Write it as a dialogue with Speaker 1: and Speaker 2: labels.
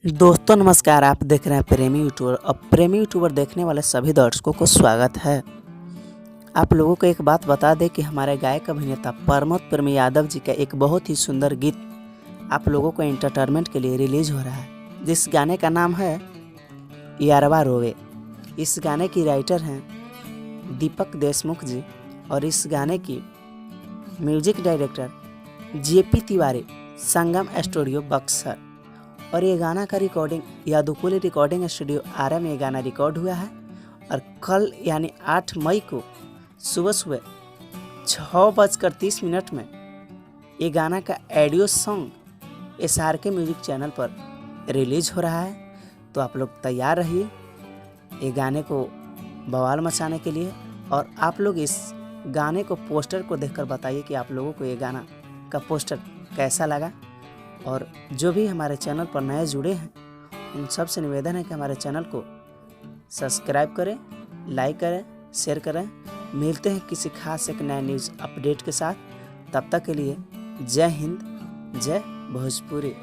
Speaker 1: दोस्तों नमस्कार। आप देख रहे हैं प्रेमी यूट्यूबर। अब प्रेमी यूट्यूबर देखने वाले सभी दर्शकों को स्वागत है। आप लोगों को एक बात बता दें कि हमारे गायक अभिनेता प्रमोद प्रेम यादव जी का एक बहुत ही सुंदर गीत आप लोगों को एंटरटेनमेंट के लिए रिलीज हो रहा है, जिस गाने का नाम है यारवा रोवे। इस गाने की राइटर हैं दीपक देशमुख जी और इस गाने की म्यूजिक डायरेक्टर जेपी तिवारी, संगम स्टूडियो बक्सर। और ये गाना का रिकॉर्डिंग यादुकुली रिकॉर्डिंग स्टूडियो आरा में ये गाना रिकॉर्ड हुआ है। और कल यानी 8 मई को सुबह सुबह 6:30 में ये गाना का audio song SRK music channel पर रिलीज हो रहा है। तो आप लोग तैयार रहिए ये गाने को बवाल मचाने के लिए। और आप लोग इस गाने को पोस्टर को देखकर बताइए कि आप लोगों को ये गाना का पोस्टर कैसा लगा। और जो भी हमारे चैनल पर नए जुड़े हैं उन सब से निवेदन है कि हमारे चैनल को सब्सक्राइब करें, लाइक करें, शेयर करें। मिलते हैं किसी खास एक नए न्यूज़ अपडेट के साथ। तब तक के लिए जय हिंद, जय भोजपुरी।